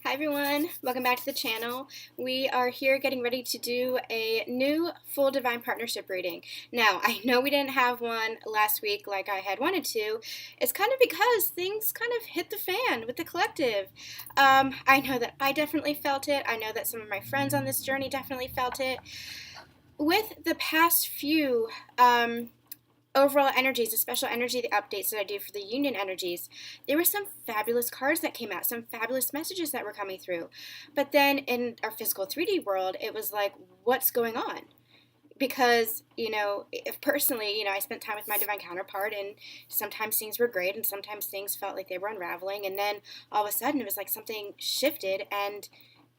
Hi everyone, welcome back to the channel. We are here getting ready to do a new full divine partnership reading. Now, I know we didn't have one last week like I had wanted to. It's kind of because things kind of hit the fan with the collective. I know that I definitely felt it. I know that some of my friends on this journey definitely felt it. With the past few overall energies, the special energy, the updates that I do for the union energies, there were some fabulous cards that came out, some fabulous messages that were coming through. But then in our physical 3D world, it was like, what's going on? Because, if personally, I spent time with my divine counterpart, and sometimes things were great and sometimes things felt like they were unraveling. And then all of a sudden it was like something shifted and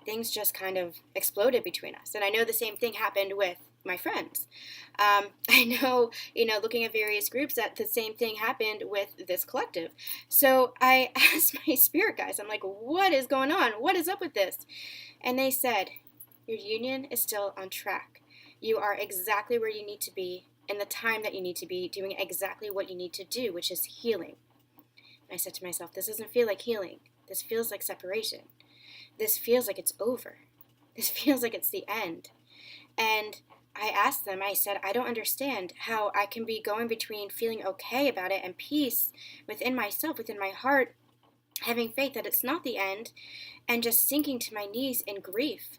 things just kind of exploded between us. And I know the same thing happened with my friends. I know, looking at various groups, that the same thing happened with this collective. So I asked my spirit guides, I'm like, what is going on? What is up with this? And they said, your union is still on track. You are exactly where you need to be in the time that you need to be, doing exactly what you need to do, which is healing. And I said to myself, this doesn't feel like healing. This feels like separation. This feels like it's over. This feels like it's the end. And I asked them, I said, I don't understand how I can be going between feeling okay about it and peace within myself, within my heart, having faith that it's not the end, and just sinking to my knees in grief.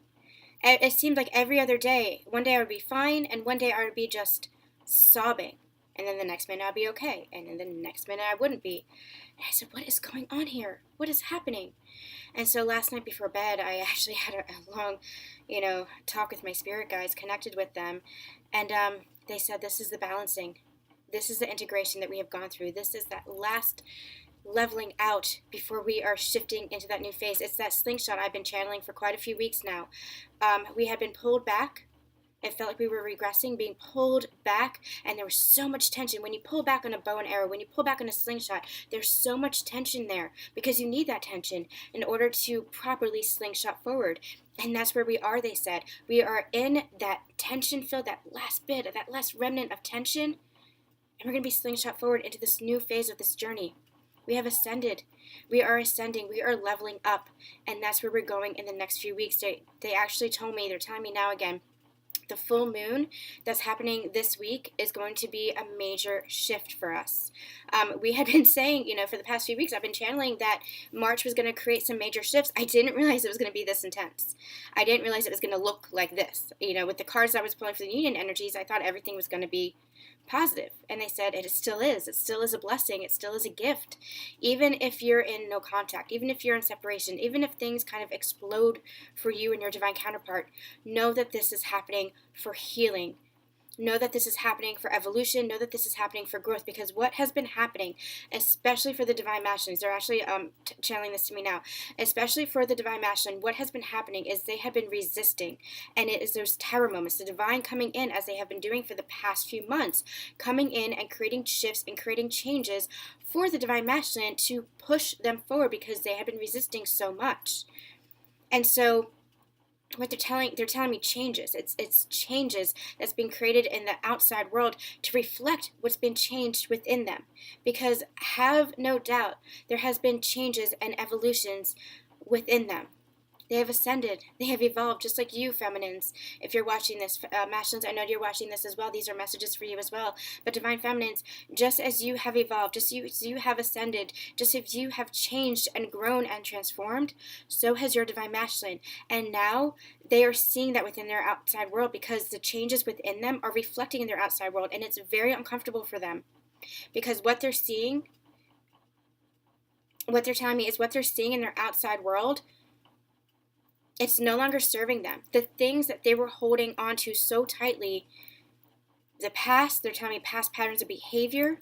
It seemed like every other day, one day I would be fine, and one day I would be just sobbing. And then the next minute I'd be okay, and then the next minute I wouldn't be. And I said, what is going on here? What is happening? And so last night before bed, I actually had a long, talk with my spirit guides, connected with them. And they said, this is the balancing. This is the integration that we have gone through. This is that last leveling out before we are shifting into that new phase. It's that slingshot I've been channeling for quite a few weeks now. We had been pulled back. It felt like we were regressing, being pulled back, and there was so much tension. When you pull back on a bow and arrow, when you pull back on a slingshot, there's so much tension there because you need that tension in order to properly slingshot forward. And that's where we are, they said. We are in that tension filled, that last bit, of that last remnant of tension, and we're going to be slingshot forward into this new phase of this journey. We have ascended. We are ascending. We are leveling up, and that's where we're going in the next few weeks. They actually told me, they're telling me now again, the full moon that's happening this week is going to be a major shift for us. We had been saying, for the past few weeks, I've been channeling that March was going to create some major shifts. I didn't realize it was going to be this intense. I didn't realize it was going to look like this. With the cards I was pulling for the union energies, I thought everything was going to be positive. And they said it still is. It still is a blessing. It still is a gift. Even if you're in no contact, even if you're in separation, even if things kind of explode for you and your divine counterpart, know that this is happening for healing. Know that this is happening for evolution. Know that this is happening for growth, because what has been happening, especially for the divine masculines, they're actually channeling this to me now, especially for the divine masculine, what has been happening is they have been resisting, and it is those tower moments, the divine coming in, as they have been doing for the past few months, coming in and creating shifts and creating changes for the divine masculine to push them forward, because they have been resisting so much. And so what they're telling me changes. It's changes that's been created in the outside world to reflect what's been changed within them. Because have no doubt, there has been changes and evolutions within them. They have ascended. They have evolved, just like you, feminines. If you're watching this, masculines, I know you're watching this as well. These are messages for you as well. But divine feminines, just as you have evolved, just as you have ascended, just as you have changed and grown and transformed, so has your divine masculine. And now they are seeing that within their outside world, because the changes within them are reflecting in their outside world. And it's very uncomfortable for them, because what they're seeing, what they're telling me is what they're seeing in their outside world, it's no longer serving them. The things that they were holding on to so tightly, the past, they're telling me past patterns of behavior,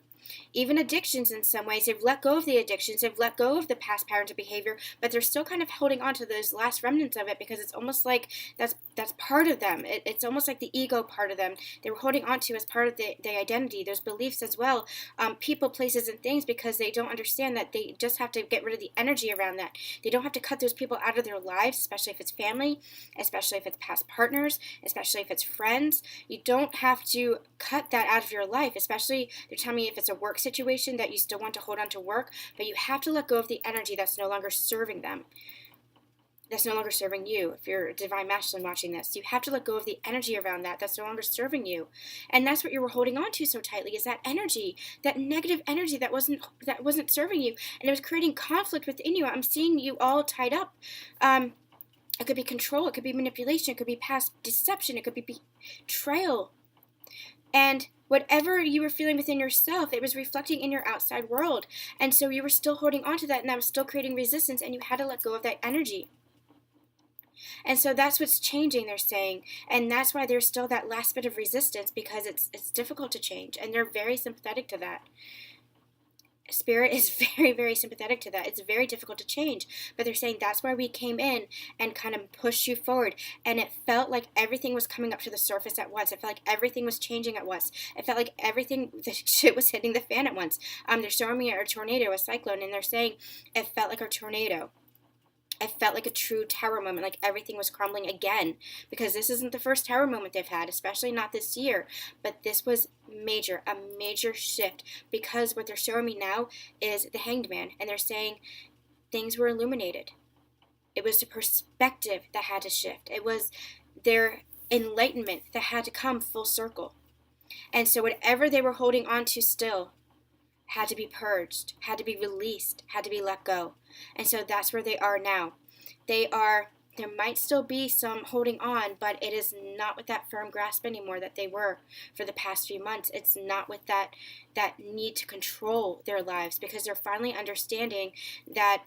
even addictions in some ways. They've let go of the addictions. They've let go of the past patterns of behavior, but they're still kind of holding on to those last remnants of it, because it's almost like that's part of them. It's almost like the ego part of them. They were holding on to as part of the identity, those beliefs as well, people, places, and things, because they don't understand that they just have to get rid of the energy around that. They don't have to cut those people out of their lives, especially if it's family, especially if it's past partners, especially if it's friends. You don't have to cut that out of your life, especially, they're telling me, if it's a work situation that you still want to hold on to work, but you have to let go of the energy that's no longer serving them. that's no longer serving you. If you're a divine masculine watching this, you have to let go of the energy around that that's no longer serving you. And that's what you were holding on to so tightly, is that energy, that negative energy that wasn't serving you, and it was creating conflict within you. I'm seeing you all tied up. It could be control, it could be manipulation, it could be past deception, it could be betrayal. And whatever you were feeling within yourself, it was reflecting in your outside world. And so you were still holding on to that, and that was still creating resistance, and you had to let go of that energy. And so that's what's changing, they're saying. And that's why there's still that last bit of resistance, because it's difficult to change. And they're very sympathetic to that. Spirit is very, very sympathetic to that. It's very difficult to change. But they're saying that's why we came in and kind of pushed you forward. And it felt like everything was coming up to the surface at once. It felt like everything was changing at once. It felt like everything, the shit was hitting the fan at once. They're showing me a tornado, a cyclone, and they're saying it felt like a tornado. I felt like a true tower moment, like everything was crumbling again, because this isn't the first tower moment they've had, especially not this year, but this was major, a major shift, because what they're showing me now is the Hanged Man, and they're saying things were illuminated. It was the perspective that had to shift. It was their enlightenment that had to come full circle. And so whatever they were holding on to still had to be purged, had to be released, had to be let go. And so that's where they are now. There might still be some holding on, but it is not with that firm grasp anymore that they were for the past few months. It's not with that need to control their lives, because they're finally understanding that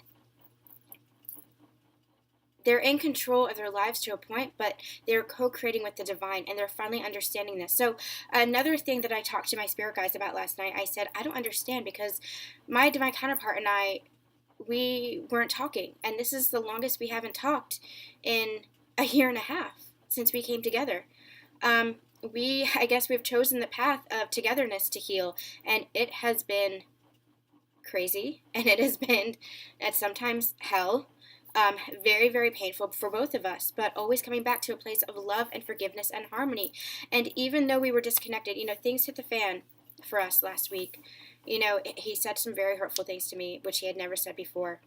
they're in control of their lives to a point, but they're co-creating with the divine, and they're finally understanding this. So another thing that I talked to my spirit guides about last night, I said, I don't understand, because my divine counterpart and I, we weren't talking, and this is the longest we haven't talked in a year and a half since we came together. I guess we've chosen the path of togetherness to heal, and it has been crazy, and it has been at sometimes hell. Very, very painful for both of us, but always coming back to a place of love and forgiveness and harmony. And even though we were disconnected, things hit the fan for us last week. He said some very hurtful things to me, which he had never said before.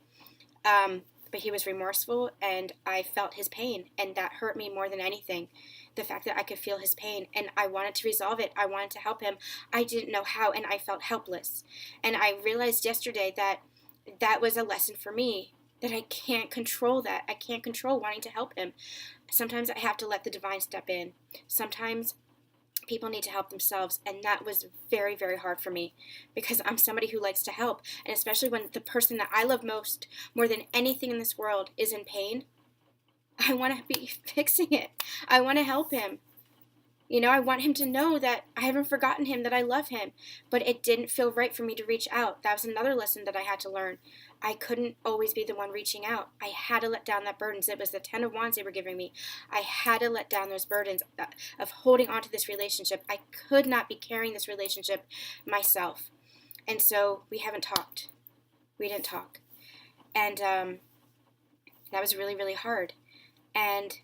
But he was remorseful, and I felt his pain, and that hurt me more than anything. The fact that I could feel his pain, and I wanted to resolve it. I wanted to help him. I didn't know how, and I felt helpless. And I realized yesterday that was a lesson for me, that I can't control that. I can't control wanting to help him. Sometimes I have to let the divine step in. Sometimes people need to help themselves, and that was very, very hard for me, because I'm somebody who likes to help, and especially when the person that I love most, more than anything in this world, is in pain, I want to be fixing it. I want to help him. I want him to know that I haven't forgotten him, that I love him, but it didn't feel right for me to reach out. That was another lesson that I had to learn. I couldn't always be the one reaching out. I had to let down that burdens. It was the 10 of Wands they were giving me. I had to let down those burdens of holding on to this relationship. I could not be carrying this relationship myself. And so we haven't talked. We didn't talk. And that was really, really hard. And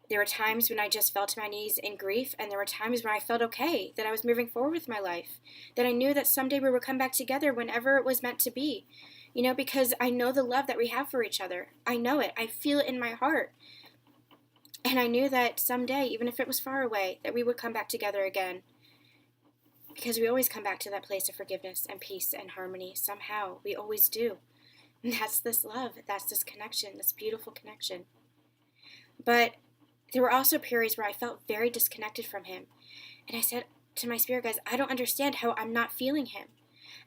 there were times when I just fell to my knees in grief, and there were times when I felt okay, that I was moving forward with my life, that I knew that someday we would come back together whenever it was meant to be, because I know the love that we have for each other. I know it. I feel it in my heart. And I knew that someday, even if it was far away, that we would come back together again, because we always come back to that place of forgiveness and peace and harmony. Somehow, we always do. And that's this love. That's this connection, this beautiful connection. But there were also periods where I felt very disconnected from him. And I said to my spirit guides, I don't understand how I'm not feeling him,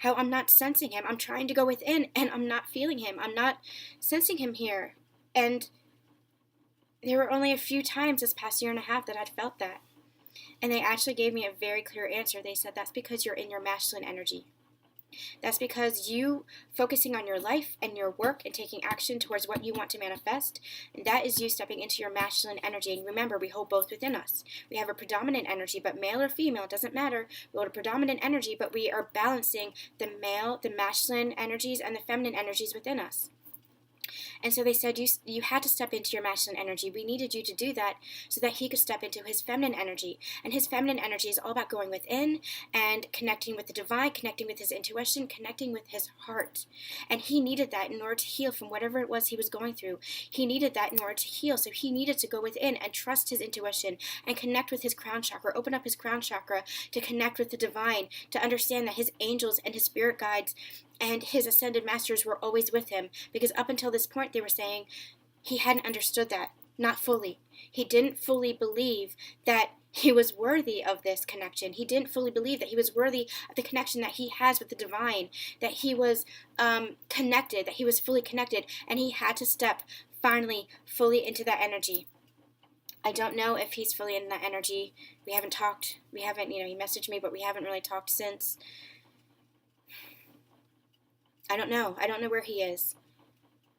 how I'm not sensing him. I'm trying to go within, and I'm not feeling him. I'm not sensing him here. And there were only a few times this past year and a half that I'd felt that. And they actually gave me a very clear answer. They said, that's because you're in your masculine energy. That's because you focusing on your life and your work and taking action towards what you want to manifest, and that is you stepping into your masculine energy. And remember, we hold both within us. We have a predominant energy, but male or female, it doesn't matter. We hold a predominant energy, but we are balancing the masculine energies and the feminine energies within us. And so they said, you had to step into your masculine energy. We needed you to do that so that he could step into his feminine energy. And his feminine energy is all about going within and connecting with the divine, connecting with his intuition, connecting with his heart. And he needed that in order to heal from whatever it was he was going through. He needed that in order to heal. So he needed to go within and trust his intuition and connect with his crown chakra, open up his crown chakra to connect with the divine, to understand that his angels and his spirit guides and his ascended masters were always with him, because up until this point they were saying he hadn't understood that, not fully. He didn't fully believe that he was worthy of this connection. He didn't fully believe that he was worthy of the connection that he has with the divine, that he was connected, that he was fully connected, and he had to step finally fully into that energy. I don't know if he's fully in that energy. We haven't talked. He messaged me, but we haven't really talked since. I don't know where he is,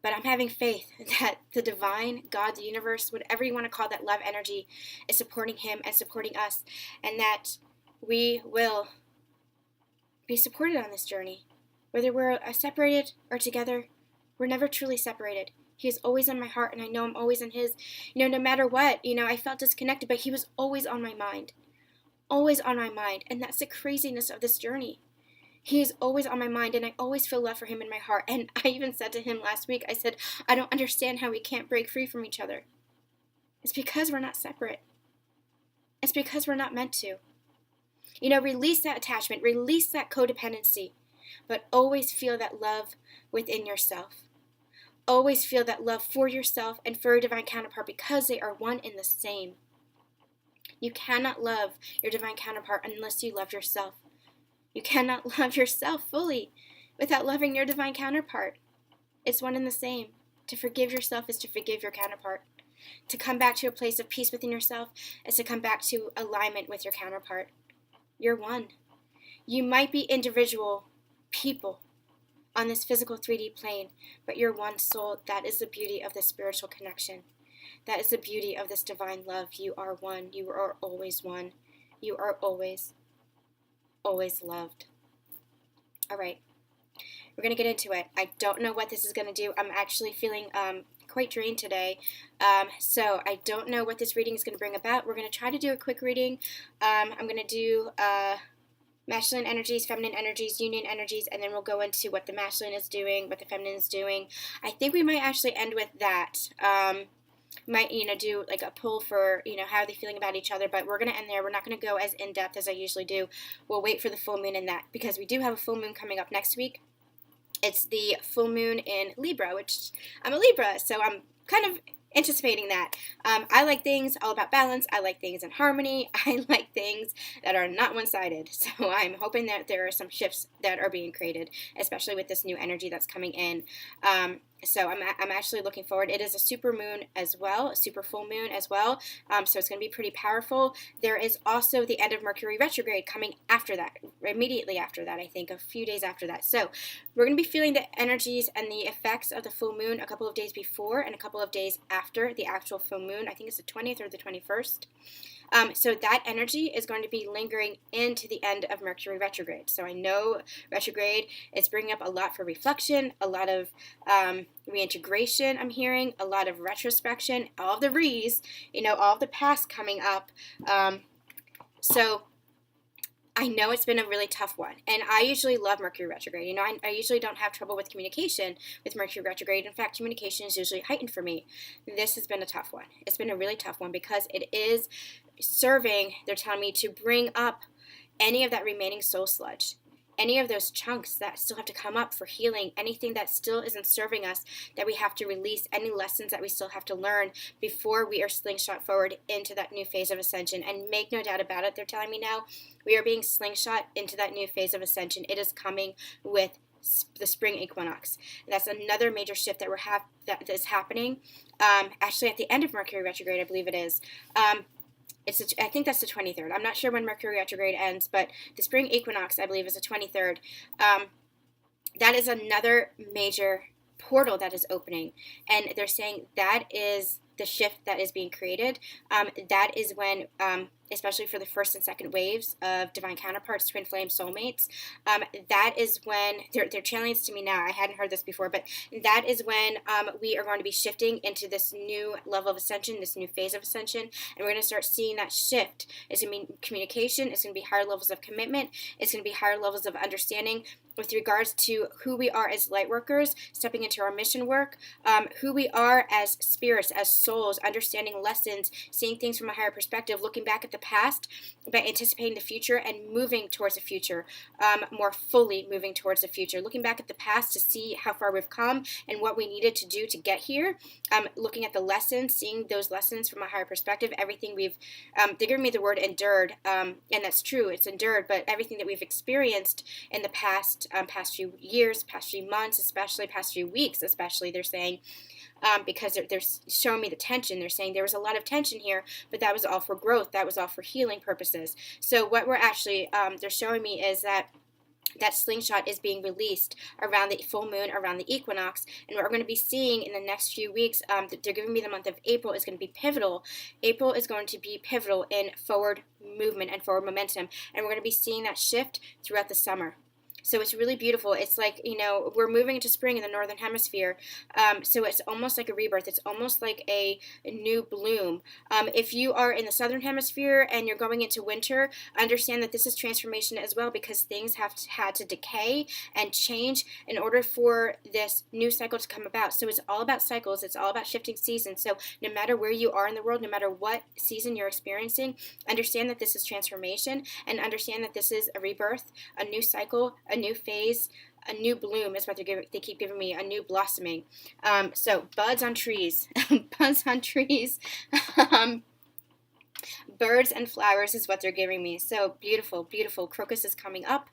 but I'm having faith that the divine, God, the universe, whatever you want to call that love energy, is supporting him and supporting us, and that we will be supported on this journey. Whether we're separated or together, we're never truly separated. He is always on my heart, and I know I'm always in his. No matter what, I felt disconnected, but he was always on my mind. Always on my mind, and that's the craziness of this journey. He is always on my mind, and I always feel love for him in my heart. And I even said to him last week, I said, I don't understand how we can't break free from each other. It's because we're not separate. It's because we're not meant to. Release that attachment, release that codependency, but always feel that love within yourself. Always feel that love for yourself and for your divine counterpart, because they are one and the same. You cannot love your divine counterpart unless you love yourself. You cannot love yourself fully without loving your divine counterpart. It's one and the same. To forgive yourself is to forgive your counterpart. To come back to a place of peace within yourself is to come back to alignment with your counterpart. You're one. You might be individual people on this physical 3D plane, but you're one soul. That is the beauty of this spiritual connection. That is the beauty of this divine love. You are one. You are always one. You are always loved. All right, we're going to get into it. I don't know what this is going to do. I'm actually feeling quite drained today, so I don't know what this reading is going to bring about. We're going to try to do a quick reading. I'm going to do masculine energies, feminine energies, union energies, and then we'll go into what the masculine is doing, what the feminine is doing. I think we might actually end with that. Might do like a pull for how are they feeling about each other, but we're going to end there. We're not going to go as in depth as I usually do. We'll wait for the full moon in that, because we do have a full moon coming up next week. It's the full moon in Libra, which I'm a Libra, so I'm kind of anticipating that. I like things all about balance. I like things in harmony. I like things that are not one-sided. So I'm hoping that there are some shifts that are being created, especially with this new energy that's coming in. So I'm actually looking forward. It is a super moon as well, a super full moon as well. So it's going to be pretty powerful. There is also the end of Mercury retrograde coming after that, immediately after that, I think, a few days after that. So we're going to be feeling the energies and the effects of the full moon a couple of days before and a couple of days after the actual full moon. I think it's the 20th or the 21st. So that energy is going to be lingering into the end of Mercury retrograde. So I know retrograde is bringing up a lot for reflection, a lot of reintegration I'm hearing, a lot of retrospection, all of the re's, all of the past coming up. So I know it's been a really tough one, and I usually love Mercury retrograde. I usually don't have trouble with communication with Mercury retrograde. In fact, communication is usually heightened for me. This has been a tough one. It's been a really tough one because it is serving, they're telling me, to bring up any of that remaining soul sludge, any of those chunks that still have to come up for healing, anything that still isn't serving us that we have to release, any lessons that we still have to learn before we are slingshot forward into that new phase of ascension. And make no doubt about it, they're telling me now, we are being slingshot into that new phase of ascension. It is coming with the spring equinox. And that's another major shift that is happening. Actually, at the end of Mercury retrograde, I believe it is. I think that's the 23rd. I'm not sure when Mercury retrograde ends, but the spring equinox, I believe, is the 23rd. That is another major portal that is opening. And they're saying that is the shift that is being created. That is when especially for the first and second waves of divine counterparts, twin flame soulmates, that is when they're channeling this to me now. I hadn't heard this before, but that is when we are going to be shifting into this new level of ascension, this new phase of ascension, and we're going to start seeing that shift. It's going to be communication. It's going to be higher levels of commitment. It's going to be higher levels of understanding with regards to who we are as light workers, stepping into our mission work, who we are as spirits, as souls, understanding lessons, seeing things from a higher perspective, looking back at the past, but anticipating the future and moving towards the future, more fully moving towards the future, looking back at the past to see how far we've come and what we needed to do to get here, looking at the lessons, seeing those lessons from a higher perspective, everything we've, they give me the word endured, and that's true, it's endured, but everything that we've experienced in the past few years, past few months, especially past few weeks, especially they're saying, because they're showing me the tension. They're saying there was a lot of tension here, but that was all for growth. That was all for healing purposes. So what we're actually, they're showing me is that slingshot is being released around the full moon, around the equinox, and what we're going to be seeing in the next few weeks, they're giving me the month of April is going to be pivotal. April is going to be pivotal in forward movement and forward momentum, and we're going to be seeing that shift throughout the summer. So it's really beautiful. It's like, we're moving into spring in the northern hemisphere. So it's almost like a rebirth. It's almost like a new bloom. If you are in the southern hemisphere and you're going into winter, understand that this is transformation as well, because things have had to decay and change in order for this new cycle to come about. So it's all about cycles. It's all about shifting seasons. So no matter where you are in the world, no matter what season you're experiencing, understand that this is transformation, and understand that this is a rebirth, a new cycle, a new phase, a new bloom is what they keep giving me, a new blossoming. So buds on trees, buds on trees, birds and flowers is what they're giving me. So beautiful, beautiful. Crocus is coming up,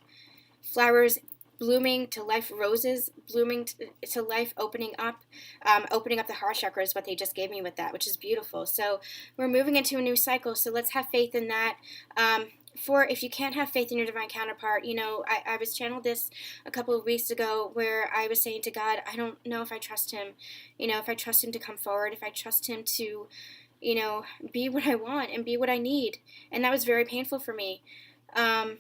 flowers blooming to life, roses blooming to life, opening up the heart chakra is what they just gave me with that, which is beautiful. So we're moving into a new cycle, so let's have faith in that. For if you can't have faith in your divine counterpart, I was channeled this a couple of weeks ago where I was saying to God, I don't know if I trust him, if I trust him to come forward, if I trust him to, be what I want and be what I need. And that was very painful for me. And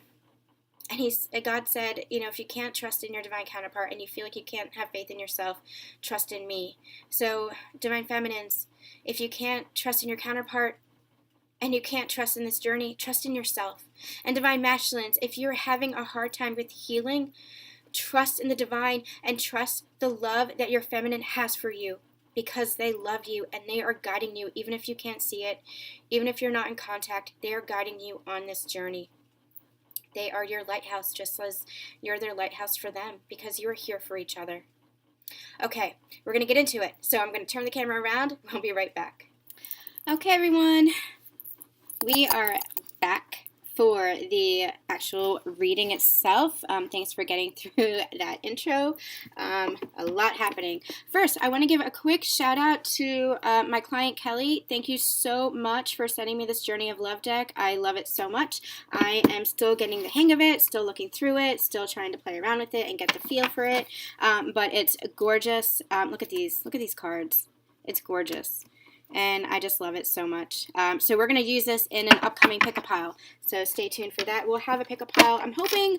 God said, if you can't trust in your divine counterpart and you feel like you can't have faith in yourself, trust in me. So divine feminines, if you can't trust in your counterpart, and you can't trust in this journey, trust in yourself. And divine masculines, if you're having a hard time with healing, trust in the divine and trust the love that your feminine has for you, because they love you and they are guiding you, even if you can't see it, even if you're not in contact, they are guiding you on this journey. They are your lighthouse, just as you're their lighthouse for them, because you are here for each other. Okay, we're going to get into it. So I'm going to turn the camera around. We'll be right back. Okay, everyone. We are back for the actual reading itself. Thanks for getting through that intro. A lot happening. First, I want to give a quick shout out to my client Kelly. Thank you so much for sending me this Journey of Love deck. I love it so much. I am still getting the hang of it, still looking through it, still trying to play around with it and get the feel for it. But it's gorgeous. Look at these cards. It's gorgeous. And I just love it so much. So we're going to use this in an upcoming pick-a-pile. So stay tuned for that. We'll have a pick-a-pile, I'm hoping,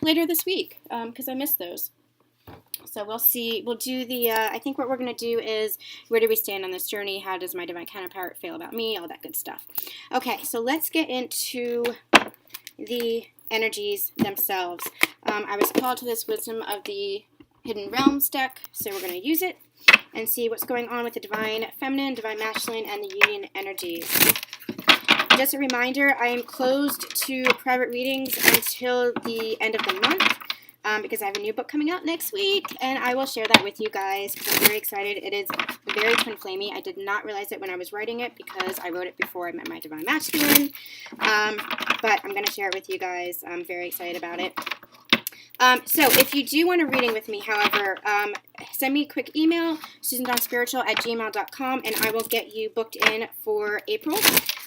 later this week, because I missed those. So we'll see. We'll do the, I think what we're going to do is, where do we stand on this journey? How does my divine counterpart feel about me? All that good stuff. Okay, so let's get into the energies themselves. I was called to this Wisdom of the Hidden Realms deck, so we're going to use it and see what's going on with the divine feminine, divine masculine, and the union energies. Just a reminder, I am closed to private readings until the end of the month because I have a new book coming out next week, and I will share that with you guys because I'm very excited. It is very twin flamey. I did not realize it when I was writing it because I wrote it before I met my divine masculine, but I'm going to share it with you guys. I'm very excited about it. So if you do want a reading with me, however, send me a quick email, susandonspiritual@gmail.com, and I will get you booked in for April.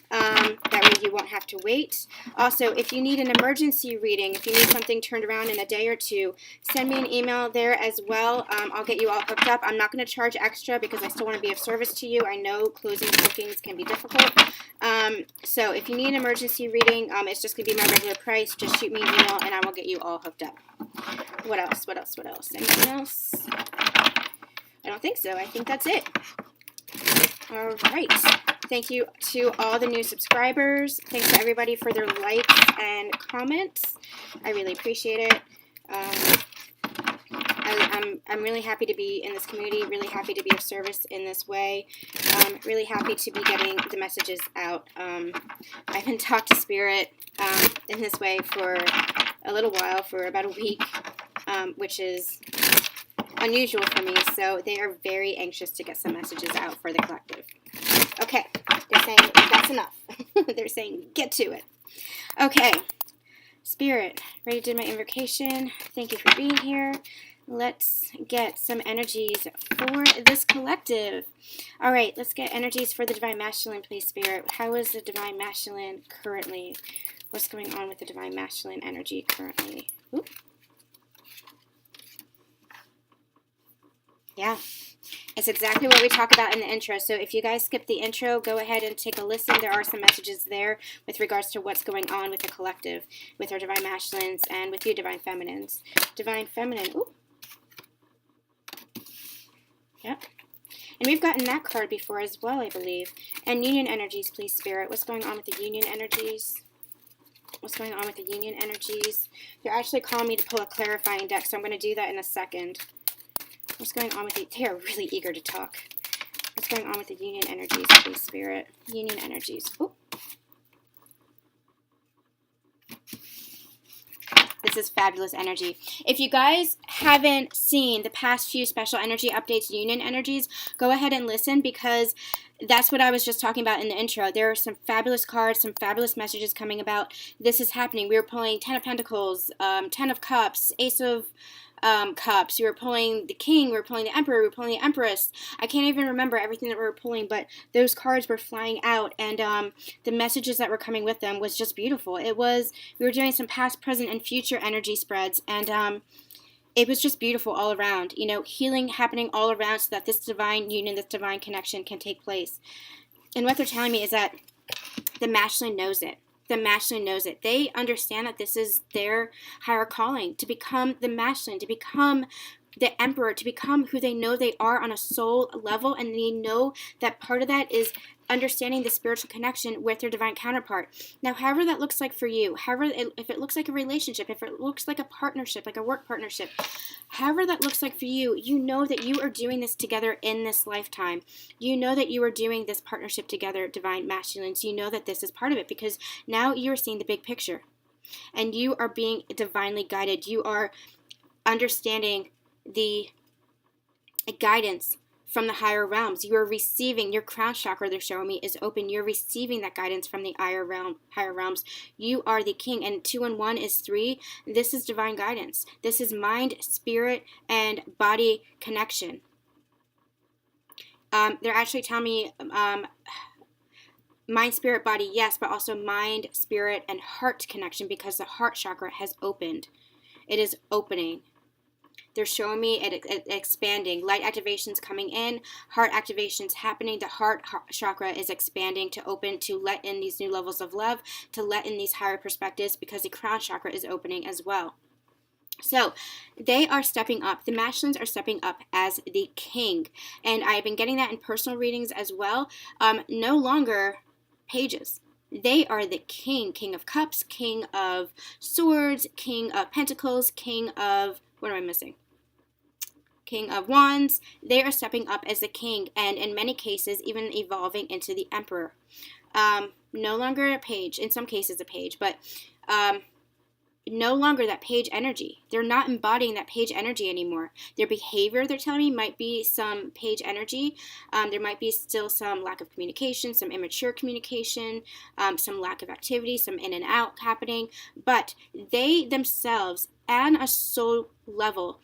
That way you won't have to wait. Also, if you need an emergency reading, if you need something turned around in a day or two, send me an email there as well. I'll get you all hooked up. I'm not going to charge extra because I still want to be of service to you. I know closing bookings can be difficult. So if you need an emergency reading, it's just going to be my regular price. Just shoot me an email and I will get you all hooked up. What else? What else? What else? Anything else? I don't think so. I think that's it. All right. Thank you to all the new subscribers. Thanks to everybody for their likes and comments. I really appreciate it. I'm really happy to be in this community, really happy to be of service in this way, really happy to be getting the messages out. I've been talked to Spirit in this way for a little while, for about a week, which is unusual for me, so they are very anxious to get some messages out for the collective. Okay, they're saying that's enough. They're saying get to it. Okay, Spirit, ready to do my invocation. Thank you for being here. Let's get some energies for this collective. All right, let's get energies for the Divine Masculine, please, Spirit. How is the Divine Masculine currently? What's going on with the Divine Masculine energy currently? Ooh. Yeah, it's exactly what we talk about in the intro. So if you guys skip the intro, go ahead and take a listen. There are some messages there with regards to what's going on with the collective, with our Divine Masculines, and with you, Divine Feminines. Divine Feminine, ooh. Yep. And we've gotten that card before as well, I believe. And Union energies, please, Spirit. What's going on with the Union energies? What's going on with the Union energies? They're actually calling me to pull a clarifying deck, so I'm going to do that in a second. What's going on with the... They are really eager to talk. What's going on with the Union energies, please, Spirit? Union energies. Ooh. This is fabulous energy. If you guys haven't seen the past few special energy updates, Union energies, go ahead and listen, because that's what I was just talking about in the intro. There are some fabulous cards, some fabulous messages coming about. This is happening. We were pulling 10 of Pentacles, 10 of Cups, Ace of Cups. We were pulling the King, we were pulling the Emperor, we were pulling the Empress. I can't even remember everything that we were pulling, but those cards were flying out, and the messages that were coming with them was just beautiful. We were doing some past, present, and future energy spreads, and it was just beautiful all around. You know, healing happening all around so that this divine union, this divine connection can take place. And what they're telling me is that the masculine knows it. The masculine knows it. They understand that this is their higher calling, to become the masculine, to become the emperor, to become who they know they are on a soul level, and they know that part of that is understanding the spiritual connection with their divine counterpart. Now, however that looks like for you, if it looks like a relationship, if it looks like a partnership, like a work partnership, however that looks like for you, you know that you are doing this together in this lifetime. You know that you are doing this partnership together, divine masculines. You know that this is part of it, because now you are seeing the big picture, and you are being divinely guided. You are understanding the guidance from the higher realms. You are receiving, your crown chakra, they're showing me, is open. You're receiving that guidance from the higher realms. You are the king, and 2 and 1 is 3. This is divine guidance. This is mind, spirit, and body connection. They're actually telling me mind, spirit, body, yes, but also mind, spirit, and heart connection, because the heart chakra has opened. It is opening. They're showing me it expanding. Light activations coming in, heart activations happening. The heart chakra is expanding to open, to let in these new levels of love, to let in these higher perspectives, because the crown chakra is opening as well. So they are stepping up. The masculines are stepping up as the king. And I've been getting that in personal readings as well. No longer pages. They are the king. King of Cups, King of Swords, King of Pentacles, King of... What am I missing? King of Wands. They are stepping up as the king, and in many cases even evolving into the emperor. No longer a page, in some cases a page, but no longer that page energy. They're not embodying that page energy anymore. Their behavior, they're telling me, might be some page energy. There might be still some lack of communication, some immature communication, some lack of activity, some in and out happening, but they themselves, on a soul level,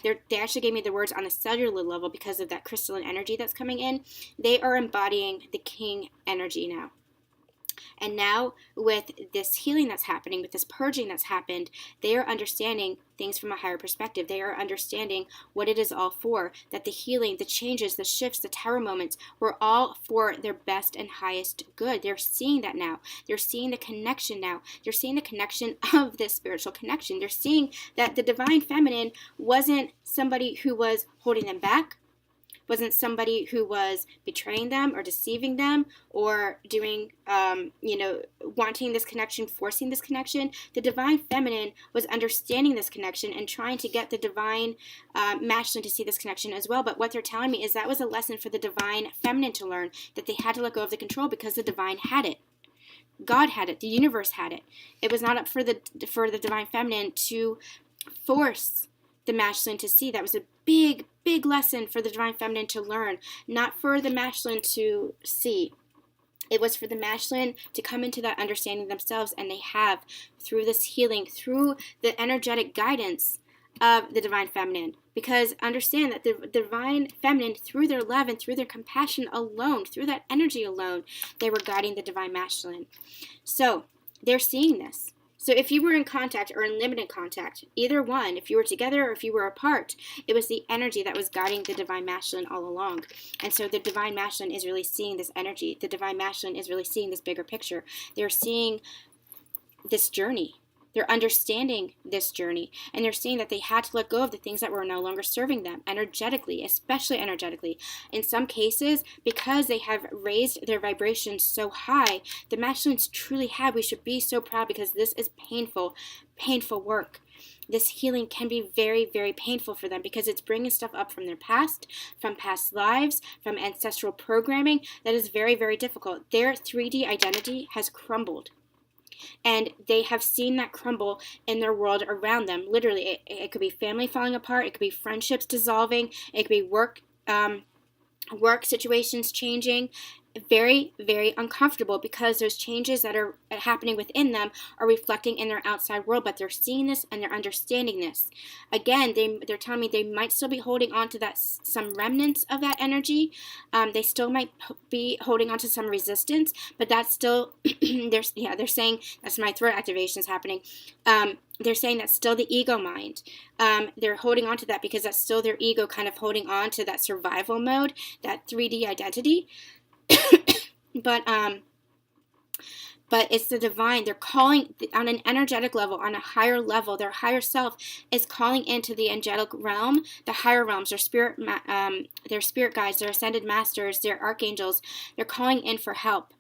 they actually gave me the words on a cellular level because of that crystalline energy that's coming in. They are embodying the king energy now. And now with this healing that's happening, with this purging that's happened, they are understanding things from a higher perspective. They are understanding what it is all for, that the healing, the changes, the shifts, the tower moments were all for their best and highest good. They're seeing that now. They're seeing the connection now. They're seeing the connection of this spiritual connection. They're seeing that the divine feminine wasn't somebody who was holding them back, wasn't somebody who was betraying them or deceiving them or doing, wanting this connection, forcing this connection. The divine feminine was understanding this connection and trying to get the divine masculine to see this connection as well. But what they're telling me is that was a lesson for the divine feminine to learn, that they had to let go of the control because the divine had it. God had it. The universe had it. It was not up for the divine feminine to force the masculine to see. That was a big lesson for the divine feminine to learn, not for the masculine to see. It was for the masculine to come into that understanding themselves, and they have, through this healing, through the energetic guidance of the divine feminine. Because understand that the divine feminine, through their love and through their compassion alone, through that energy alone, they were guiding the divine masculine. So they're seeing this. So if you were in contact or in limited contact, either one, if you were together or if you were apart, it was the energy that was guiding the divine masculine all along. And so the divine masculine is really seeing this energy. The divine masculine is really seeing this bigger picture. They're seeing this journey. They're understanding this journey, and they're seeing that they had to let go of the things that were no longer serving them energetically, especially energetically. In some cases, because they have raised their vibrations so high, the masculines truly have. We should be so proud, because this is painful work. This healing can be very, very painful for them, because it's bringing stuff up from their past, from past lives, from ancestral programming that is very, very difficult. Their 3D identity has crumbled. And they have seen that crumble in their world around them. Literally, it could be family falling apart. It could be friendships dissolving. It could be work situations changing. Very, very uncomfortable, because those changes that are happening within them are reflecting in their outside world. But they're seeing this and they're understanding this. Again, they're telling me they might still be holding on to that, some remnants of that energy. They still might be holding on to some resistance, but that's still they're saying, that's my throat activations happening. They're saying that's still the ego mind. They're holding on to that because that's still their ego kind of holding on to that survival mode, that 3D identity. But it's the divine. They're calling on an energetic level, on a higher level. Their higher self is calling into the angelic realm, the higher realms, their spirit guides, their ascended masters, their archangels. They're calling in for help,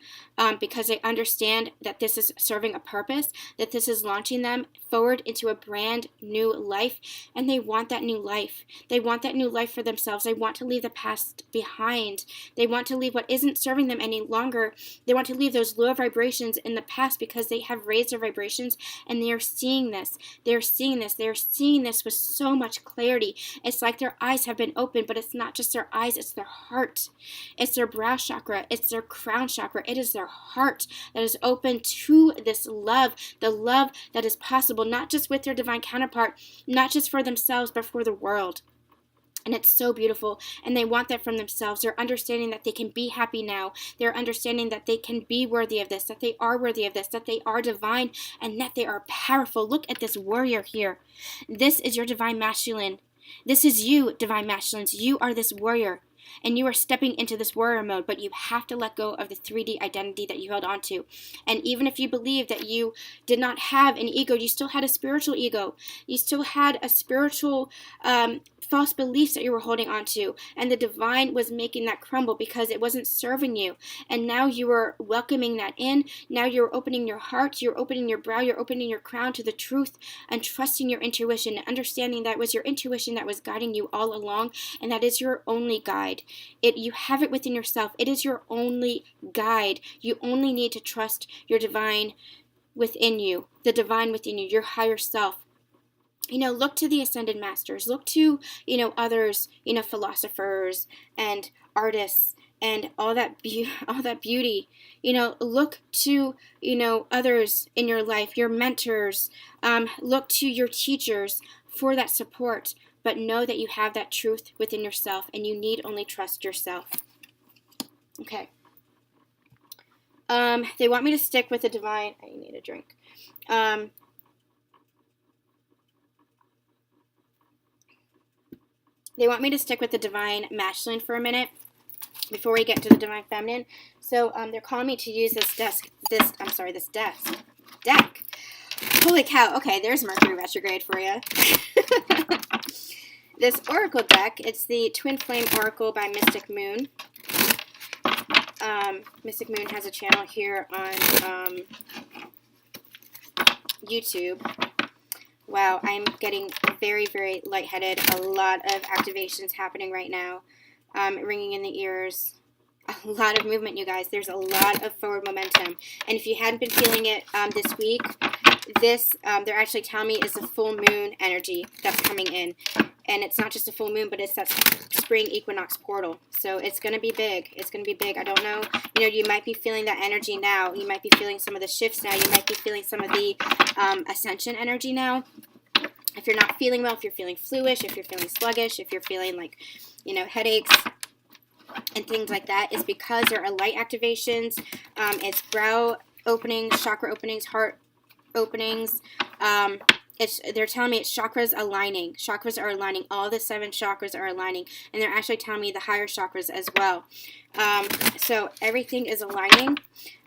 because they understand that this is serving a purpose, that this is launching them forward into a brand new life, and they want that new life. They want that new life for themselves. They want to leave the past behind. They want to leave what isn't serving them any longer. They want to leave those low vibrations in the past, because they have raised their vibrations, and they are seeing this. They're seeing this. They're seeing this with so much clarity. It's like their eyes have been opened, but it's not just their eyes, it's their heart. It's their brow chakra. It's their crown chakra. It is their heart that is open to this love, the love that is possible, not just with their divine counterpart, not just for themselves, but for the world. And it's so beautiful, and they want that from themselves. They're understanding that they can be happy now. They're understanding that they can be worthy of this, that they are worthy of this, that they are divine, and that they are powerful. Look at this warrior here. This is your divine masculine. This is you, divine masculines. You are this warrior, and you are stepping into this warrior mode, but you have to let go of the 3D identity that you held on to. And even if you believe that you did not have an ego, you still had a spiritual ego. You still had a spiritual false beliefs that you were holding on to, and the divine was making that crumble because it wasn't serving you. And now you are welcoming that in. Now you're opening your heart, you're opening your brow, you're opening your crown to the truth, and trusting your intuition, and understanding that it was your intuition that was guiding you all along, and that is your only guide. You have it within yourself. It is your only guide. You only need to trust your divine within you, the divine within you, your higher self. Look to the ascended masters, look to, others, philosophers and artists and all that beauty, look to, others in your life, your mentors, look to your teachers for that support, but know that you have that truth within yourself, and you need only trust yourself. Okay. They want me to stick with the divine. I need a drink. They want me to stick with the divine masculine for a minute before we get to the divine feminine. So they're calling me to use this deck. Holy cow. Okay, there's Mercury retrograde for you. This oracle deck, it's the Twin Flame Oracle by Mystic Moon. Mystic Moon has a channel here on YouTube. Wow, I'm getting very, very lightheaded. A lot of activations happening right now. Ringing in the ears. A lot of movement, you guys. There's a lot of forward momentum. And if you hadn't been feeling it this week, they're actually telling me is a full moon energy that's coming in. And it's not just a full moon, but it's that spring equinox portal. So it's going to be big. It's going to be big. I don't know. You know, you might be feeling that energy now. You might be feeling some of the shifts now. You might be feeling some of the ascension energy now. If you're not feeling well, if you're feeling fluish, if you're feeling sluggish, if you're feeling like, you know, headaches and things like that, is because there are light activations. It's brow openings, chakra openings, heart openings. They're telling me it's chakras aligning. Chakras are aligning. All the 7 chakras are aligning. And they're actually telling me the higher chakras as well. So everything is aligning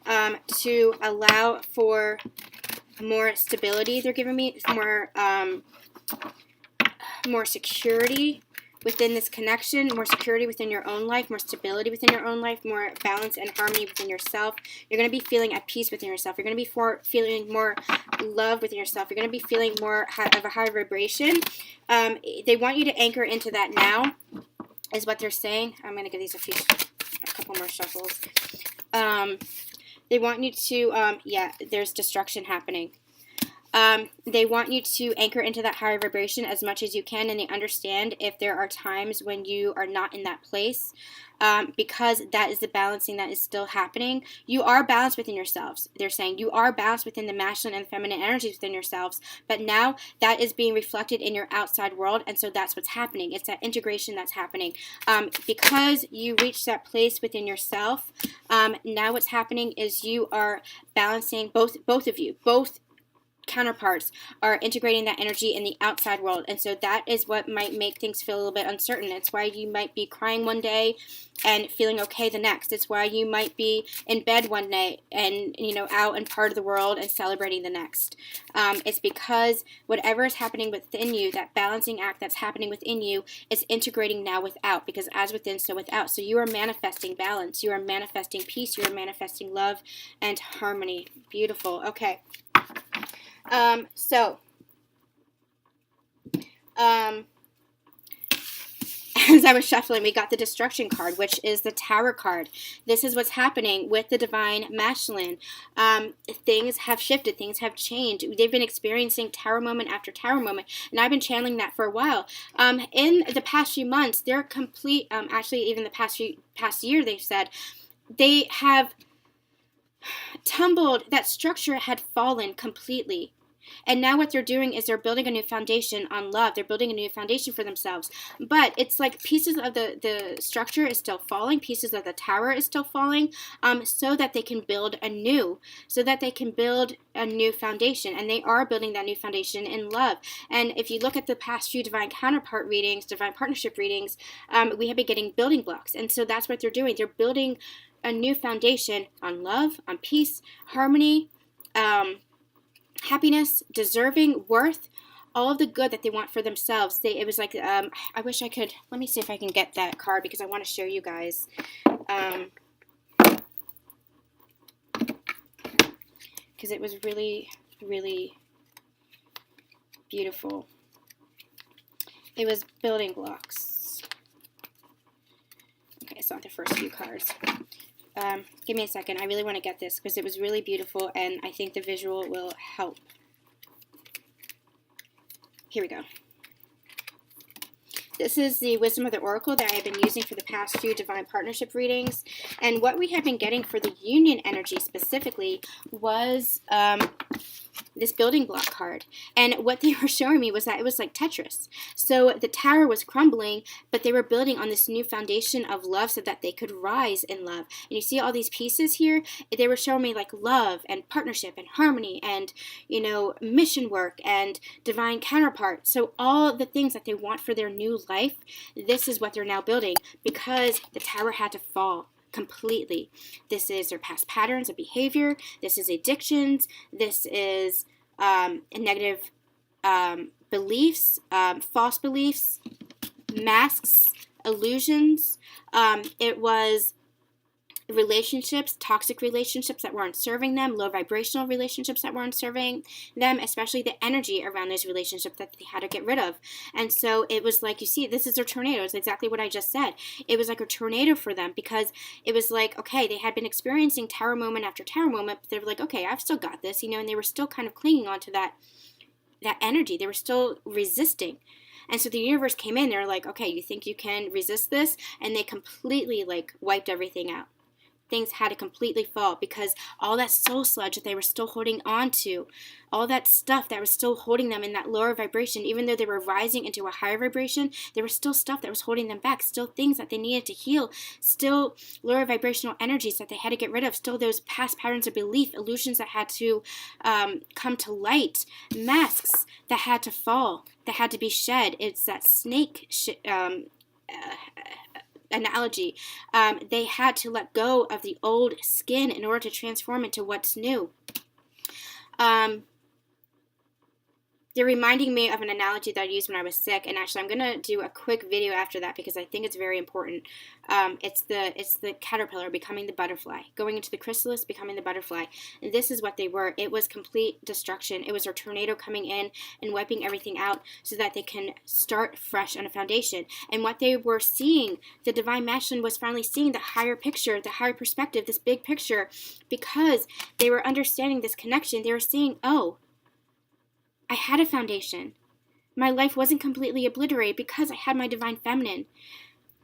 to allow for more stability. They're giving me more security within this connection, more security within your own life, more stability within your own life, more balance and harmony within yourself. You're going to be feeling at peace within yourself. You're going to be feeling more love within yourself. You're going to be feeling more of a high vibration. They want you to anchor into that now, is what they're saying. I'm going to give these a couple more shuffles. They want you to, there's destruction happening. They want you to anchor into that higher vibration as much as you can, and they understand if there are times when you are not in that place, because that is the balancing that is still happening. You are balanced within yourselves. They're saying you are balanced within the masculine and feminine energies within yourselves, but now that is being reflected in your outside world, and so that's what's happening. It's that integration that's happening. Because you reach that place within yourself, now what's happening is you are balancing, both of you, both counterparts are integrating that energy in the outside world, and so that is what might make things feel a little bit uncertain. It's why you might be crying one day and feeling okay the next. It's why you might be in bed one night and, you know, out and part of the world and celebrating the next. It's because whatever is happening within you, that balancing act that's happening within you, is integrating now without, because as within, so without. So you are manifesting balance, you are manifesting peace, you are manifesting love and harmony. Beautiful. Okay. As I was shuffling, we got the destruction card, which is the Tower card. This is what's happening with the divine masculine. Things have shifted. Things have changed. They've been experiencing tower moment after tower moment, and I've been channeling that for a while. In the past few months, they're complete, actually even the past year, they've said, they have tumbled, that structure had fallen completely. And now what they're doing is they're building a new foundation on love. They're building a new foundation for themselves. But it's like pieces of the structure is still falling. Pieces of the tower is still falling, so that they can build anew. So that they can build a new foundation. And they are building that new foundation in love. And if you look at the past few divine counterpart readings, divine partnership readings, we have been getting building blocks. And so that's what they're doing. They're building a new foundation on love, on peace, harmony, happiness, deserving, worth, all of the good that they want for themselves. It was like, I wish I could, let me see if I can get that card, because I want to show you guys. Because it was really, really beautiful. It was building blocks. Okay, it's not the first few cards. Give me a second. I really want to get this because it was really beautiful, and I think the visual will help. Here we go. This is the Wisdom of the Oracle that I have been using for the past few divine partnership readings. And what we have been getting for the union energy specifically was this building block card. And what they were showing me was that it was like Tetris. So the tower was crumbling, but they were building on this new foundation of love so that they could rise in love. And you see all these pieces here? They were showing me like love and partnership and harmony and, mission work and divine counterpart. So all the things that they want for their new life, this is what they're now building because the tower had to fall completely. This is their past patterns of behavior. This is addictions. This is negative beliefs, false beliefs, masks, illusions. It was relationships, toxic relationships that weren't serving them, low vibrational relationships that weren't serving them, especially the energy around those relationships that they had to get rid of. And so it was like, you see, this is a tornado. It's exactly what I just said. It was like a tornado for them because it was like, okay, they had been experiencing tower moment after tower moment, but they were like, okay, I've still got this, and they were still kind of clinging on to that energy. They were still resisting. And so the universe came in, they were like, okay, you think you can resist this? And they completely like wiped everything out. Things had to completely fall because all that soul sludge that they were still holding on to, all that stuff that was still holding them in that lower vibration, even though they were rising into a higher vibration, there was still stuff that was holding them back, still things that they needed to heal, still lower vibrational energies that they had to get rid of, still those past patterns of belief, illusions that had to come to light, masks that had to fall, that had to be shed. It's that snake analogy. They had to let go of the old skin in order to transform into what's new. They're reminding me of an analogy that I used when I was sick, and actually I'm going to do a quick video after that because I think it's very important. It's the caterpillar becoming the butterfly, going into the chrysalis, becoming the butterfly. And this is what they were. It was complete destruction. It was a tornado coming in and wiping everything out so that they can start fresh on a foundation. And what they were seeing, the divine masculine was finally seeing the higher picture, the higher perspective, this big picture, because they were understanding this connection. They were seeing, oh, I had a foundation. My life wasn't completely obliterated because I had my divine feminine,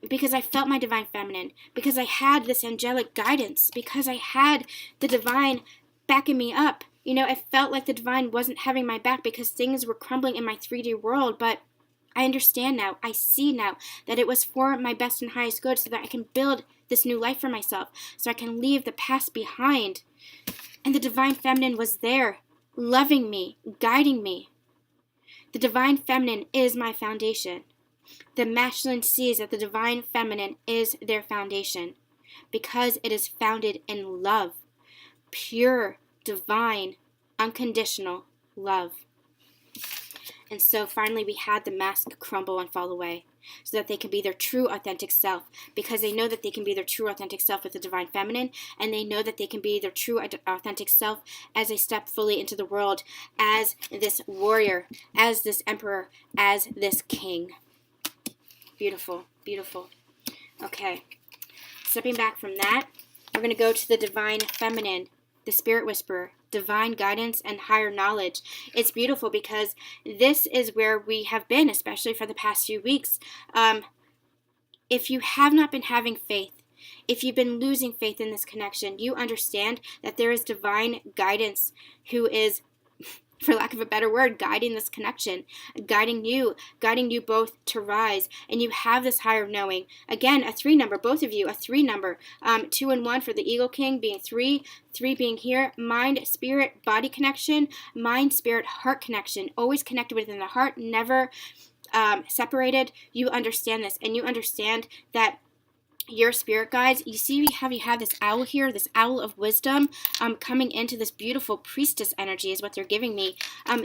because I felt my divine feminine, because I had this angelic guidance, because I had the divine backing me up. I felt like the divine wasn't having my back because things were crumbling in my 3D world, but I understand now, I see now that it was for my best and highest good so that I can build this new life for myself, so I can leave the past behind. And the divine feminine was there, loving me, guiding me. The divine feminine is my foundation. The masculine sees that the divine feminine is their foundation because it is founded in love, pure, divine, unconditional love. And so finally we had the mask crumble and fall away so that they can be their true authentic self, because they know that they can be their true authentic self with the divine feminine, and they know that they can be their true authentic self as they step fully into the world as this warrior, as this emperor, as this king. Beautiful, beautiful. Okay, stepping back from that, we're going to go to the divine feminine, the spirit whisperer, divine guidance, and higher knowledge. It's beautiful because this is where we have been, especially for the past few weeks. If you have not been having faith, if you've been losing faith in this connection, you understand that there is divine guidance who is, for lack of a better word, guiding this connection, guiding you both to rise. And you have this higher knowing. Again, a 3 number, both of you, a 3 number. 2 and 1 for the Eagle King being 3, 3 being here. Mind, spirit, body connection. Mind, spirit, heart connection. Always connected within the heart, never separated. You understand this, and you understand that your spirit guides, you see you have this owl here, this owl of wisdom coming into this beautiful priestess energy is what they're giving me.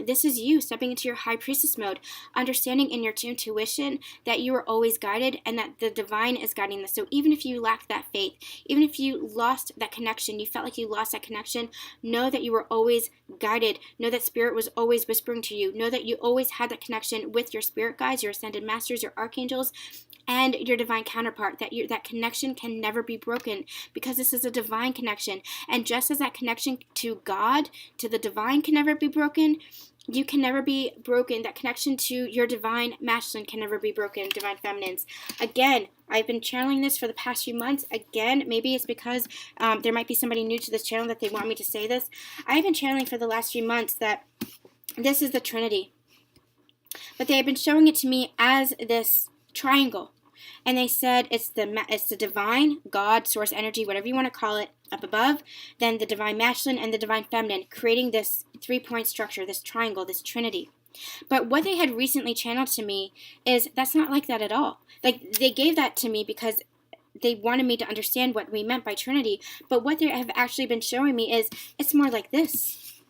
This is you stepping into your high priestess mode, understanding in your intuition that you are always guided and that the divine is guiding this. So even if you lacked that faith, even if you lost that connection, you felt like you lost that connection, know that you were always guided. Know that spirit was always whispering to you. Know that you always had that connection with your spirit guides, your ascended masters, your archangels, and your divine counterpart, that connection can never be broken because this is a divine connection. And just as that connection to God, to the divine can never be broken, You can never be broken. That connection to your divine masculine can never be broken, divine feminines. Again, I've been channeling this for the past few months. Again, maybe it's because there might be somebody new to this channel that they want me to say this. I've been channeling for the last few months that this is the Trinity. But they have been showing it to me as this triangle. And they said it's the divine, God, source energy, whatever you want to call it, up above, then the divine masculine and the divine feminine, creating this 3-point structure, this triangle, this trinity. But what they had recently channeled to me is that's not like that at all. Like, they gave that to me because they wanted me to understand what we meant by Trinity. But what they have actually been showing me is it's more like this.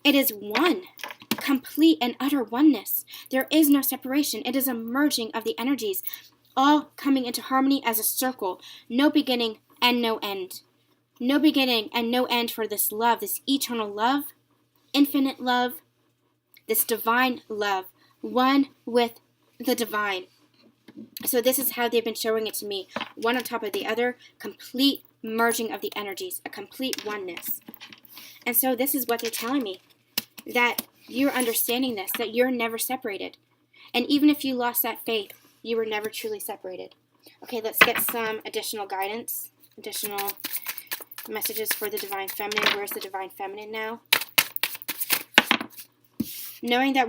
It is one. Complete and utter oneness. There is no separation. It is a merging of the energies, all coming into harmony as a circle. No beginning and no end. No beginning and no end for this love, this eternal love, infinite love, this divine love, one with the divine. So this is how they've been showing it to me, one on top of the other, complete merging of the energies, a complete oneness. And so this is what they're telling me, that you're understanding this, that you're never separated. And even if you lost that faith, you were never truly separated. Okay, let's get some additional guidance, additional messages for the divine feminine. Where's the divine feminine now? Knowing that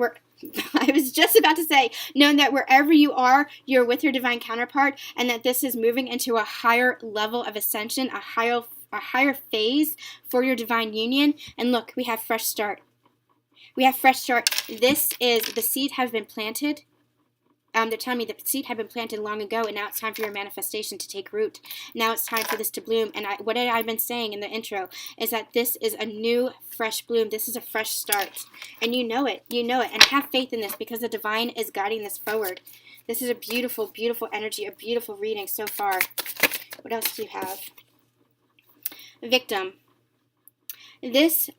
I was just about to say, knowing that wherever you are, you're with your divine counterpart, and that this is moving into a higher level of ascension, a higher phase for your divine union. And look, we have fresh start. We have fresh start. This is, the seed has been planted. They're telling me the seed had been planted long ago, and now it's time for your manifestation to take root. Now it's time for this to bloom. And what I've been saying in the intro is that this is a new, fresh bloom. This is a fresh start. And you know it. You know it. And have faith in this, because the divine is guiding this forward. This is a beautiful, beautiful energy, a beautiful reading so far. What else do you have? Victim. This,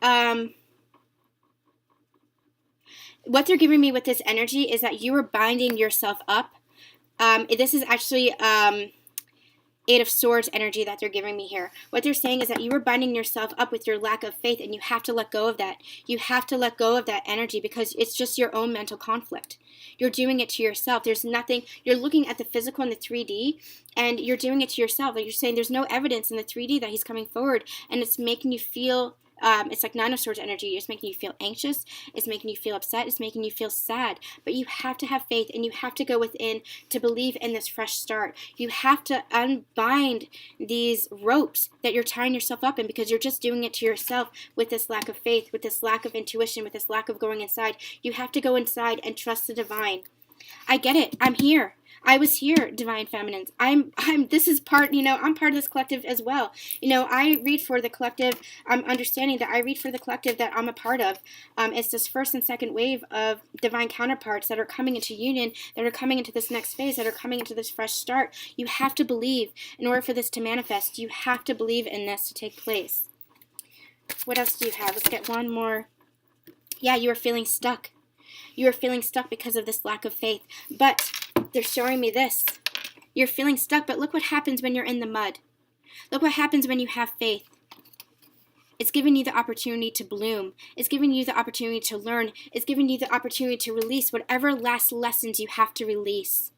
what they're giving me with this energy is that you are binding yourself up. This is actually Eight of Swords energy that they're giving me here. What they're saying is that you were binding yourself up with your lack of faith, and you have to let go of that. You have to let go of that energy, because it's just your own mental conflict. You're doing it to yourself. There's nothing, you're looking at the physical and the 3D, and you're doing it to yourself. Like, you're saying there's no evidence in the 3D that he's coming forward, and it's making you feel it's like Nine of Swords energy. It's making you feel anxious. It's making you feel upset. It's making you feel sad. But you have to have faith, and you have to go within to believe in this fresh start. You have to unbind these ropes that you're tying yourself up in, because you're just doing it to yourself with this lack of faith, with this lack of intuition, with this lack of going inside. You have to go inside and trust the divine. I get it. I'm here. I was here, divine feminines. This is part, I'm part of this collective as well. I read for the collective. I'm understanding that I read for the collective that I'm a part of. It's this first and second wave of divine counterparts that are coming into union, that are coming into this next phase, that are coming into this fresh start. You have to believe in order for this to manifest. You have to believe in this to take place. What else do you have? Let's get one more. Yeah, you are feeling stuck. You are feeling stuck because of this lack of faith. But they're showing me this. You're feeling stuck, but look what happens when you're in the mud. Look what happens when you have faith. It's giving you the opportunity to bloom. It's giving you the opportunity to learn. It's giving you the opportunity to release whatever last lessons you have to release.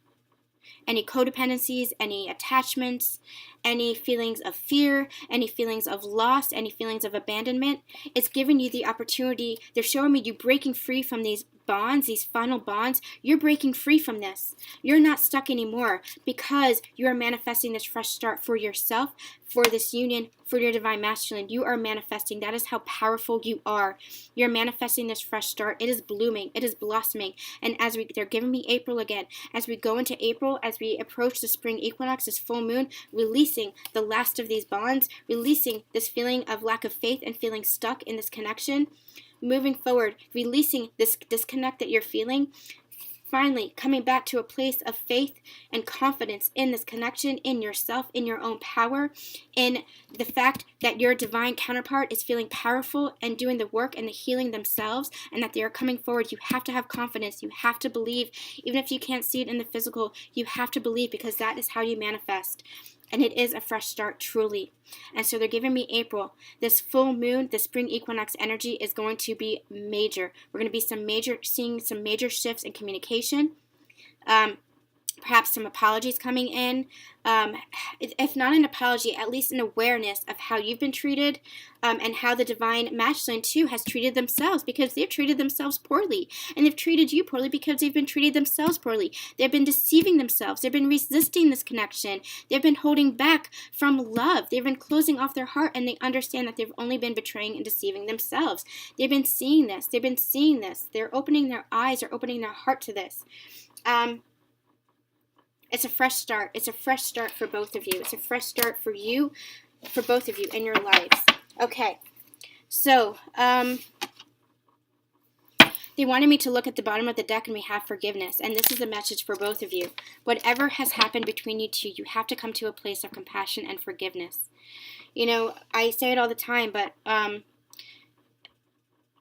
Any codependencies, any attachments, any feelings of fear, any feelings of loss, any feelings of abandonment. It's giving you the opportunity. They're showing me you breaking free from these bonds, these final bonds. You're breaking free from this. You're not stuck anymore, because you are manifesting this fresh start for yourself, for this union, for your divine masculine. You are manifesting. That is how powerful you are. You're manifesting this fresh start. It is blooming. It is blossoming. And they're giving me April again. As we go into April, as we approach the spring equinox, this full moon, releasing the last of these bonds, releasing this feeling of lack of faith and feeling stuck in this connection. Moving forward, releasing this disconnect that you're feeling, finally coming back to a place of faith and confidence in this connection, in yourself, in your own power, in the fact that your divine counterpart is feeling powerful and doing the work and the healing themselves, and that they are coming forward. You have to have confidence. You have to believe. Even if you can't see it in the physical, you have to believe, because that is how you manifest. And it is a fresh start, truly. And so they're giving me April. This full moon, the spring equinox energy is going to be major. We're going to be seeing some major shifts in communication. Perhaps some apologies coming in. If not an apology, at least an awareness of how you've been treated, and how the divine masculine too has treated themselves, because they've treated themselves poorly, and they've treated you poorly because they've been treated themselves poorly. They've been deceiving themselves. They've been resisting this connection. They've been holding back from love. They've been closing off their heart, and they understand that they've only been betraying and deceiving themselves. They've been seeing this. They've been seeing this. They're opening their eyes or opening their heart to this. It's a fresh start. It's a fresh start for both of you. It's a fresh start for you, for both of you in your lives. Okay. So, they wanted me to look at the bottom of the deck, and we have forgiveness. And this is a message for both of you. Whatever has happened between you two, you have to come to a place of compassion and forgiveness. You know, I say it all the time, but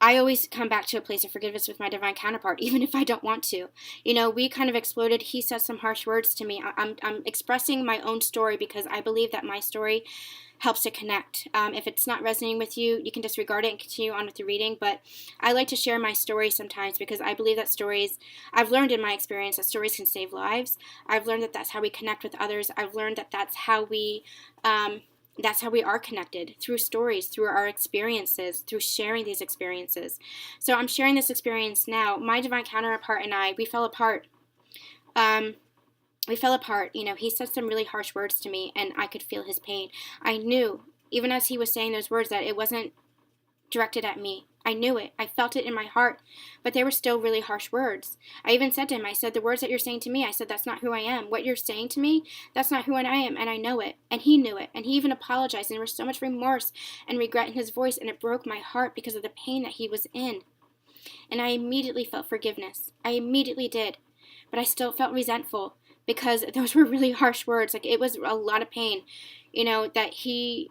I always come back to a place of forgiveness with my divine counterpart, even if I don't want to. You know, we kind of exploded. He said some harsh words to me. I'm expressing my own story because I believe that my story helps to connect. If it's not resonating with you, you can disregard it and continue on with the reading. But I like to share my story sometimes because I believe that stories, I've learned in my experience that stories can save lives. I've learned that that's how we connect with others. I've learned that that's how we are connected, through stories, through our experiences, through sharing these experiences. So I'm sharing this experience now. My divine counterpart and I, we fell apart. You know, he said some really harsh words to me, and I could feel his pain. I knew, even as he was saying those words, that it wasn't directed at me. I knew it. I felt it in my heart, but they were still really harsh words. I even said to him, I said, the words that you're saying to me, I said, that's not who I am. What you're saying to me, that's not who I am, and I know it. And he knew it, and he even apologized, and there was so much remorse and regret in his voice, and it broke my heart because of the pain that he was in. And I immediately felt forgiveness. I immediately did, but I still felt resentful because those were really harsh words. Like, it was a lot of pain, you know, that he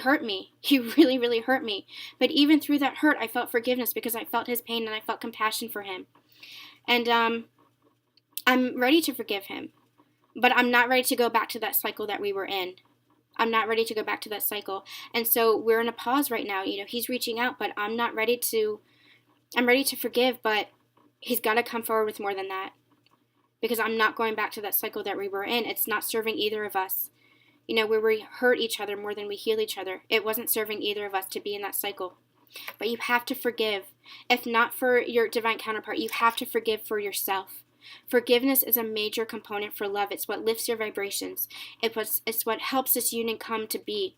hurt me. He really, really hurt me. But even through that hurt, I felt forgiveness because I felt his pain and I felt compassion for him. And I'm ready to forgive him. But I'm not ready to go back to that cycle that we were in. I'm not ready to go back to that cycle. And so we're in a pause right now. You know, he's reaching out, but I'm ready to forgive, but he's got to come forward with more than that. Because I'm not going back to that cycle that we were in. It's not serving either of us. You know, where we hurt each other more than we heal each other. It wasn't serving either of us to be in that cycle. But you have to forgive. If not for your divine counterpart, you have to forgive for yourself. Forgiveness is a major component for love. It's what lifts your vibrations. It's what helps this union come to be.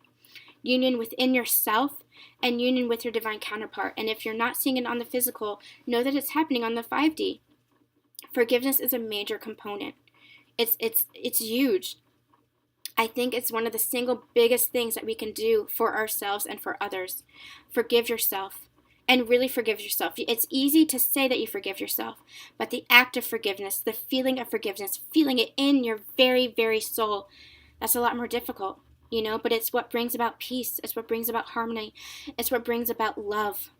Union within yourself and union with your divine counterpart. And if you're not seeing it on the physical, know that it's happening on the 5D. Forgiveness is a major component. It's huge. I think it's one of the single biggest things that we can do for ourselves and for others. Forgive yourself, and really forgive yourself. It's easy to say that you forgive yourself, but the act of forgiveness, the feeling of forgiveness, feeling it in your very, very soul, that's a lot more difficult, you know, but it's what brings about peace. It's what brings about harmony. It's what brings about love.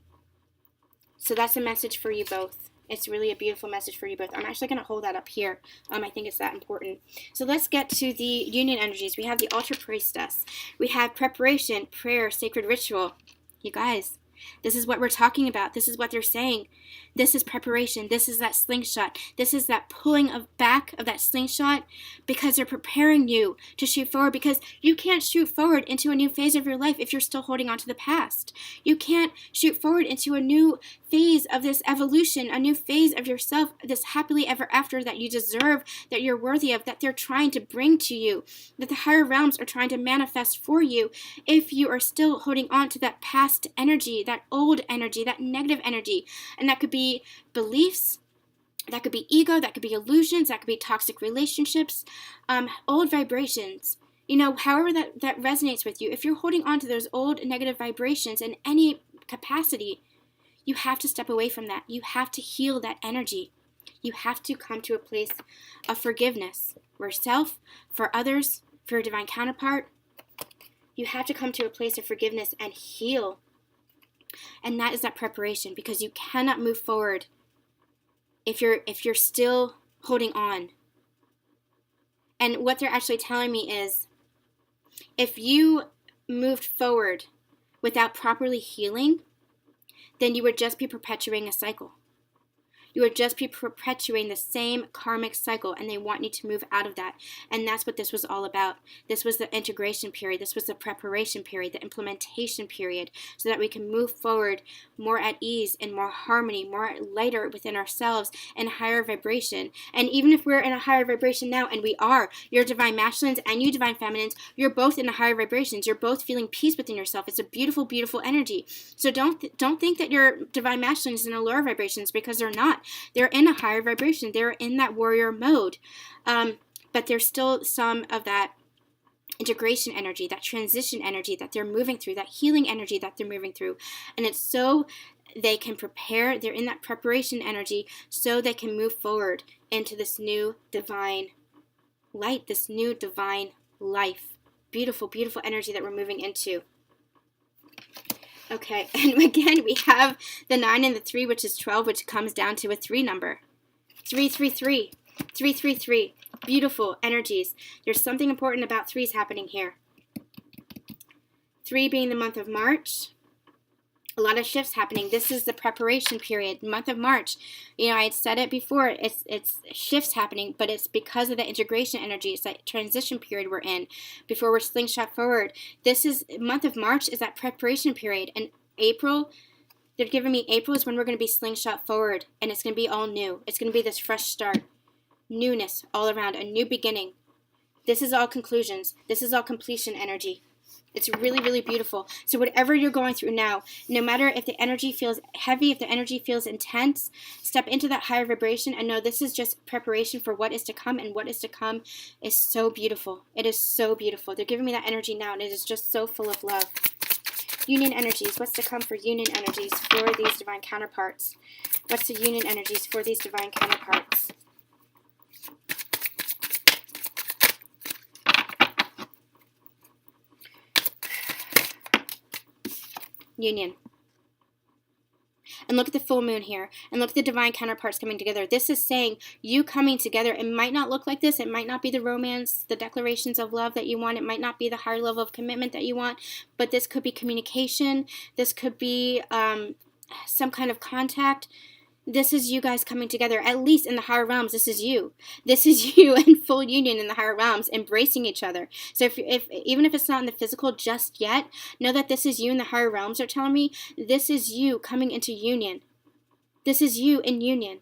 So that's a message for you both. It's really a beautiful message for you both. I'm actually going to hold that up here. I think it's that important. So let's get to the union energies. We have the altar priestess. We have preparation, prayer, sacred ritual. You guys, this is what we're talking about. This is what they're saying. This is preparation. This is that slingshot. This is that pulling of back of that slingshot, because they're preparing you to shoot forward, because you can't shoot forward into a new phase of your life if you're still holding on to the past. You can't shoot forward into a new phase of this evolution, a new phase of yourself, this happily ever after that you deserve, that you're worthy of, that they're trying to bring to you, that the higher realms are trying to manifest for you, if you are still holding on to that past energy, that old energy, that negative energy. And that could be beliefs, that could be ego, that could be illusions, that could be toxic relationships, old vibrations. You know, however that resonates with you. If you're holding on to those old negative vibrations in any capacity, you have to step away from that. You have to heal that energy. You have to come to a place of forgiveness for yourself, for others, for your divine counterpart. You have to come to a place of forgiveness and heal. And that is that preparation, because you cannot move forward if you're still holding on. And what they're actually telling me is, if you moved forward without properly healing, then you would just be perpetuating a cycle. You would just be perpetuating the same karmic cycle, and they want you to move out of that. And that's what this was all about. This was the integration period. This was the preparation period, the implementation period, so that we can move forward more at ease and more harmony, more lighter within ourselves, and higher vibration. And even if we're in a higher vibration now, and we are, your divine masculines and you divine feminines, you're both in the higher vibrations. You're both feeling peace within yourself. It's a beautiful, beautiful energy. So don't think that your divine masculine is in a lower vibrations, because they're not. They're in a higher vibration. They're in that warrior mode. But there's still some of that integration energy, that transition energy that they're moving through, that healing energy that they're moving through. And it's so they can prepare. They're in that preparation energy so they can move forward into this new divine light, this new divine life. Beautiful, beautiful energy that we're moving into. Okay, and again, we have the 9 and the 3, which is 12, which comes down to a 3 number. 333. 333. Beautiful energies. There's something important about 3s happening here. 3 being the month of March. A lot of shifts happening. This is the preparation period, month of March. You know, I had said it before, it's shifts happening, but it's because of the integration energy. It's that transition period we're in before we're slingshot forward. This is, month of March is that preparation period. And April, they're giving me April is when we're going to be slingshot forward, and it's going to be all new. It's going to be this fresh start, newness all around, a new beginning. This is all conclusions. This is all completion energy. It's really, really beautiful. So whatever you're going through now, no matter if the energy feels heavy, if the energy feels intense, step into that higher vibration and know this is just preparation for what is to come, and what is to come is so beautiful. It is so beautiful. They're giving me that energy now, and it is just so full of love. Union energies. What's to come for union energies for these divine counterparts? What's the union energies for these divine counterparts? Union. And look at the full moon here. And look at the divine counterparts coming together. This is saying you coming together. It might not look like this. It might not be the romance, the declarations of love that you want. It might not be the higher level of commitment that you want. But this could be communication. This could be some kind of contact. This is you guys coming together, at least in the higher realms. This is you. This is you in full union in the higher realms, embracing each other. So if even if it's not in the physical just yet, know that this is you in the higher realms are telling me. This is you coming into union. This is you in union.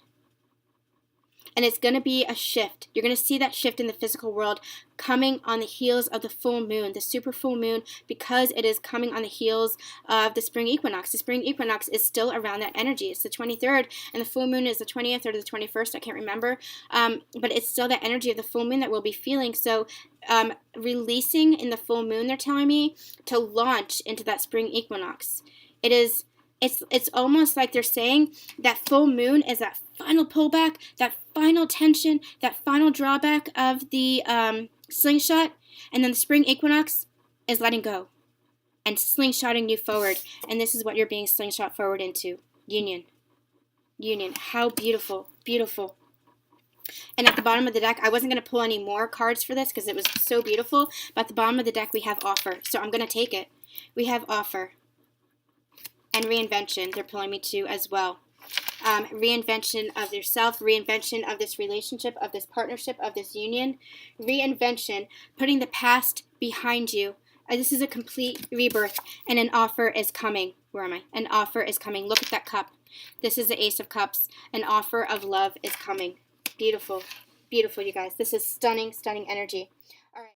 And it's going to be a shift. You're going to see that shift in the physical world coming on the heels of the full moon, the super full moon, because it is coming on the heels of the spring equinox. The spring equinox is still around that energy. It's the 23rd, and the full moon is the 20th or the 21st. I can't remember. But it's still that energy of the full moon that we'll be feeling. So releasing in the full moon, they're telling me, to launch into that spring equinox. It's almost like they're saying that full moon is that final pullback, that final tension, that final drawback of the slingshot, and then the spring equinox is letting go and slingshotting you forward. And this is what you're being slingshot forward into. Union. Union. How beautiful. Beautiful. And at the bottom of the deck, I wasn't going to pull any more cards for this because it was so beautiful. But at the bottom of the deck, we have offer. So I'm going to take it. We have offer. And reinvention, they're pulling me to as well. Reinvention of yourself, reinvention of this relationship, of this partnership, of this union. Reinvention, putting the past behind you. This is a complete rebirth, and an offer is coming. Where am I? An offer is coming. Look at that cup. This is the Ace of Cups. An offer of love is coming. Beautiful. Beautiful, you guys. This is stunning, stunning energy. All right.